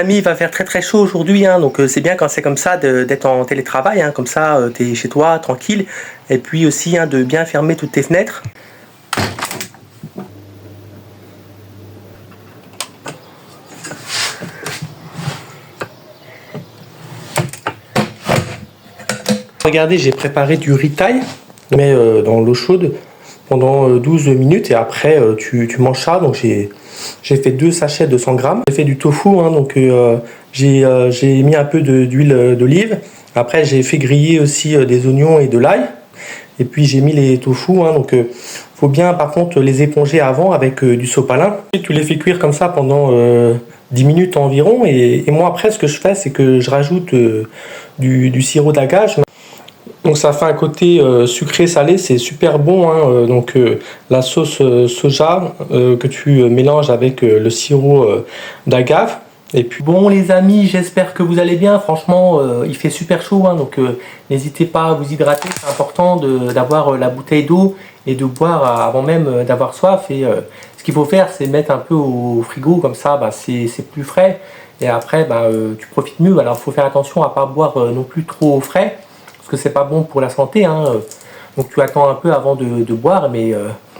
Ami, il va faire très très chaud aujourd'hui, hein, donc c'est bien quand c'est comme ça d'être en télétravail, hein, comme ça tu es chez toi tranquille, et puis aussi hein, de bien fermer toutes tes fenêtres. Regardez, j'ai préparé du riz thaï, je mets dans l'eau chaude pendant 12 minutes et après tu manges ça. Donc j'ai fait 2 sachets de 100 grammes. J'ai fait du tofu, hein, donc j'ai mis un peu d'huile d'olive. Après j'ai fait griller aussi des oignons et de l'ail. Et puis j'ai mis les tofu, hein, donc faut bien par contre les éponger avant avec du sopalin. Et tu les fais cuire comme ça pendant 10 minutes environ. Et moi après ce que je fais c'est que je rajoute du sirop d'agave. Donc ça fait un côté sucré salé, c'est super bon, hein, donc la sauce soja que tu mélanges avec le sirop d'agave. Et puis bon les amis, j'espère que vous allez bien. Franchement il fait super chaud, hein, donc n'hésitez pas à vous hydrater. C'est important d'avoir la bouteille d'eau et de boire avant même d'avoir soif. Et ce qu'il faut faire c'est mettre un peu au frigo, comme ça bah, c'est plus frais. Et après bah, tu profites mieux. Alors il faut faire attention à ne pas boire non plus trop frais, que c'est pas bon pour la santé, hein. Donc tu attends un peu avant de boire, mais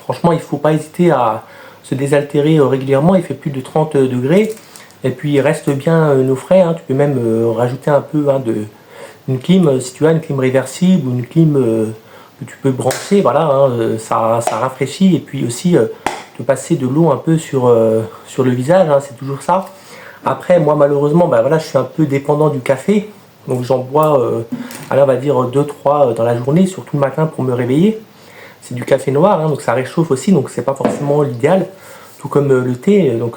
franchement il faut pas hésiter à se désaltérer régulièrement. Il fait plus de 30 degrés et puis il reste bien au frais, hein. Tu peux même rajouter un peu hein, une clim, si tu as une clim réversible ou une clim que tu peux brancher, voilà, hein, ça rafraîchit. Et puis aussi te passer de l'eau un peu sur le visage, hein, c'est toujours ça. Après moi malheureusement bah, voilà, je suis un peu dépendant du café. Donc j'en bois, allez, on va dire 2-3 dans la journée, surtout le matin pour me réveiller. C'est du café noir, hein, donc ça réchauffe aussi, donc c'est pas forcément l'idéal. Tout comme le thé, donc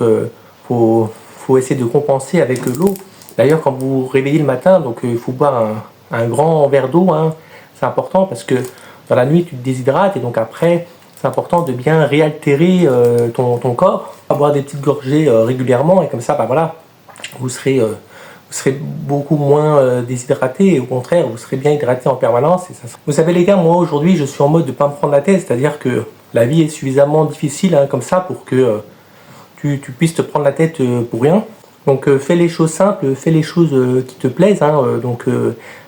faut essayer de compenser avec l'eau. D'ailleurs quand vous vous réveillez le matin, donc il faut boire un grand verre d'eau, hein. C'est important parce que dans la nuit tu te déshydrates et donc après c'est important de bien réaltérer ton corps. Boire des petites gorgées régulièrement et comme ça, bah voilà, vous serez beaucoup moins déshydraté et au contraire vous serez bien hydraté en permanence. Et ça... Vous savez les gars, moi aujourd'hui je suis en mode de pas me prendre la tête, c'est-à-dire que la vie est suffisamment difficile hein, comme ça pour que tu puisses te prendre la tête pour rien. Donc fais les choses simples, fais les choses qui te plaisent, hein, donc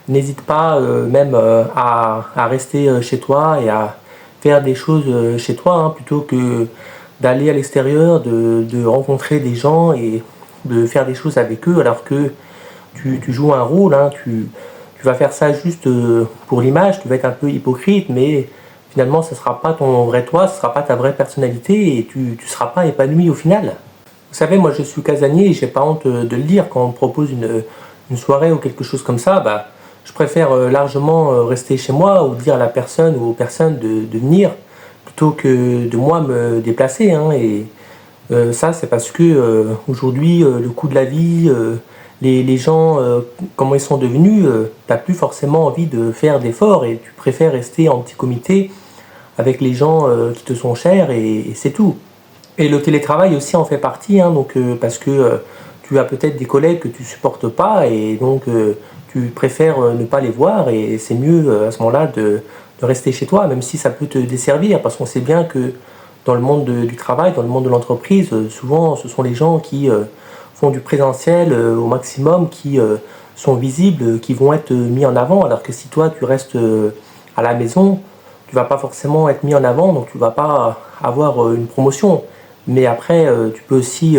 n'hésite pas même à rester chez toi et à faire des choses chez toi hein, plutôt que d'aller à l'extérieur, de rencontrer des gens et de faire des choses avec eux alors que tu joues un rôle, hein, tu vas faire ça juste pour l'image, tu vas être un peu hypocrite, mais finalement ce ne sera pas ton vrai toi, ce ne sera pas ta vraie personnalité et tu ne seras pas épanoui au final. Vous savez, moi je suis casanier et j'ai pas honte de le dire. Quand on me propose une soirée ou quelque chose comme ça, bah, je préfère largement rester chez moi ou dire à la personne ou aux personnes de venir plutôt que de moi me déplacer, hein. Et ça c'est parce que aujourd'hui le coût de la vie, les gens, comment ils sont devenus, t'as plus forcément envie de faire d'efforts et tu préfères rester en petit comité avec les gens qui te sont chers et c'est tout. Et le télétravail aussi en fait partie, hein, donc, parce que tu as peut-être des collègues que tu supportes pas et donc tu préfères ne pas les voir et c'est mieux à ce moment-là de rester chez toi, même si ça peut te desservir, parce qu'on sait bien que dans le monde du travail, dans le monde de l'entreprise, souvent ce sont les gens qui font du présentiel au maximum, qui sont visibles, qui vont être mis en avant, alors que si toi tu restes à la maison, tu vas pas forcément être mis en avant, donc tu vas pas avoir une promotion. Mais après, tu peux aussi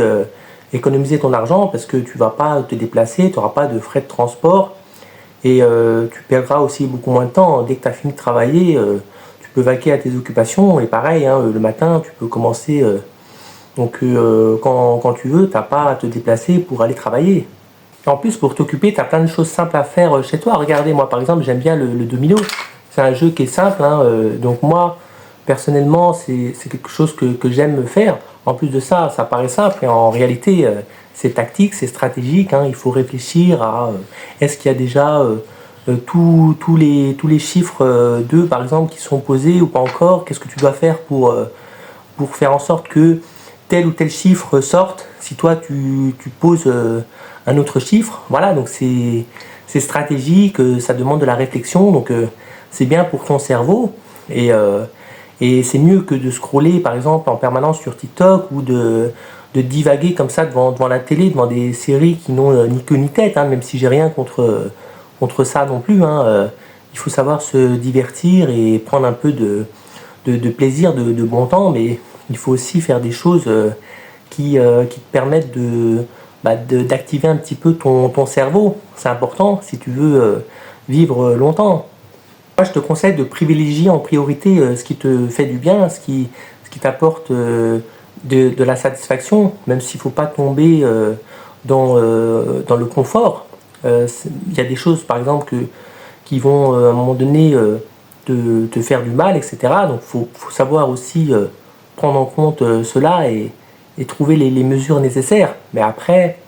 économiser ton argent parce que tu vas pas te déplacer, tu n'auras pas de frais de transport et tu perdras aussi beaucoup moins de temps. Dès que tu as fini de travailler, tu peux vaquer à tes occupations et pareil, hein, le matin, tu peux commencer quand tu veux, tu n'as pas à te déplacer pour aller travailler. En plus, pour t'occuper, tu as plein de choses simples à faire chez toi. Regardez, moi par exemple, j'aime bien le domino. C'est un jeu qui est simple, hein, donc moi, personnellement, c'est quelque chose que j'aime faire. En plus de ça, ça paraît simple et en réalité, c'est tactique, c'est stratégique, hein. Il faut réfléchir à est-ce qu'il y a déjà tous les chiffres 2 par exemple qui sont posés ou pas encore. Qu'est-ce que tu dois faire pour faire en sorte que tel ou tel chiffre sorte si toi tu poses un autre chiffre. Voilà, donc c'est stratégique, ça demande de la réflexion, donc c'est bien pour ton cerveau et c'est mieux que de scroller par exemple en permanence sur TikTok ou de divaguer comme ça devant la télé, devant des séries qui n'ont ni queue ni tête, hein, même si j'ai rien contre ça non plus. Hein. Il faut savoir se divertir et prendre un peu de plaisir, de bon temps, mais il faut aussi faire des choses qui te permettent d'activer un petit peu ton cerveau. C'est important si tu veux vivre longtemps. Moi, je te conseille de privilégier en priorité ce qui te fait du bien, ce qui t'apporte de la satisfaction, même s'il ne faut pas tomber dans le confort. Il y a des choses, par exemple, qui vont à un moment donné te faire du mal, etc. Donc il faut savoir aussi prendre en compte cela et trouver les mesures nécessaires. Mais après,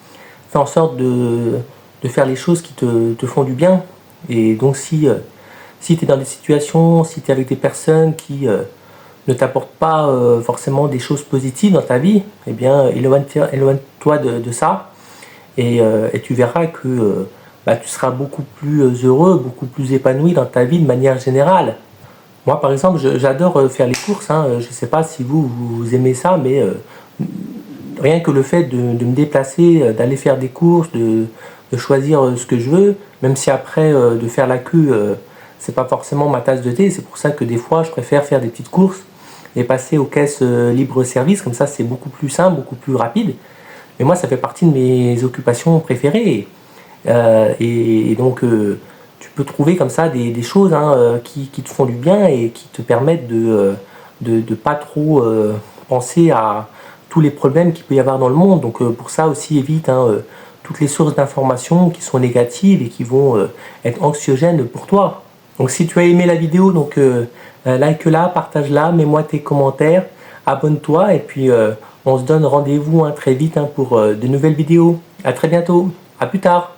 fais en sorte de faire les choses qui te font du bien. Et donc si tu es dans des situations, si tu es avec des personnes qui ne t'apportent pas forcément des choses positives dans ta vie, eh bien éloigne-toi de ça et tu verras que tu seras beaucoup plus heureux, beaucoup plus épanoui dans ta vie de manière générale. Moi par exemple, j'adore faire les courses, hein. Je ne sais pas si vous aimez ça, mais rien que le fait de me déplacer, d'aller faire des courses, de choisir ce que je veux, même si après de faire la queue, c'est pas forcément ma tasse de thé, c'est pour ça que des fois je préfère faire des petites courses et passer aux caisses libre-service, comme ça c'est beaucoup plus simple, beaucoup plus rapide. Mais moi ça fait partie de mes occupations préférées. Et donc tu peux trouver comme ça des choses hein, qui te font du bien et qui te permettent de pas trop penser à tous les problèmes qu'il peut y avoir dans le monde. Donc pour ça aussi évite hein, toutes les sources d'informations qui sont négatives et qui vont être anxiogènes pour toi. Donc si tu as aimé la vidéo, donc like-la, partage-la, mets-moi tes commentaires, abonne-toi et puis on se donne rendez-vous hein, très vite hein, pour de nouvelles vidéos. À très bientôt, à plus tard.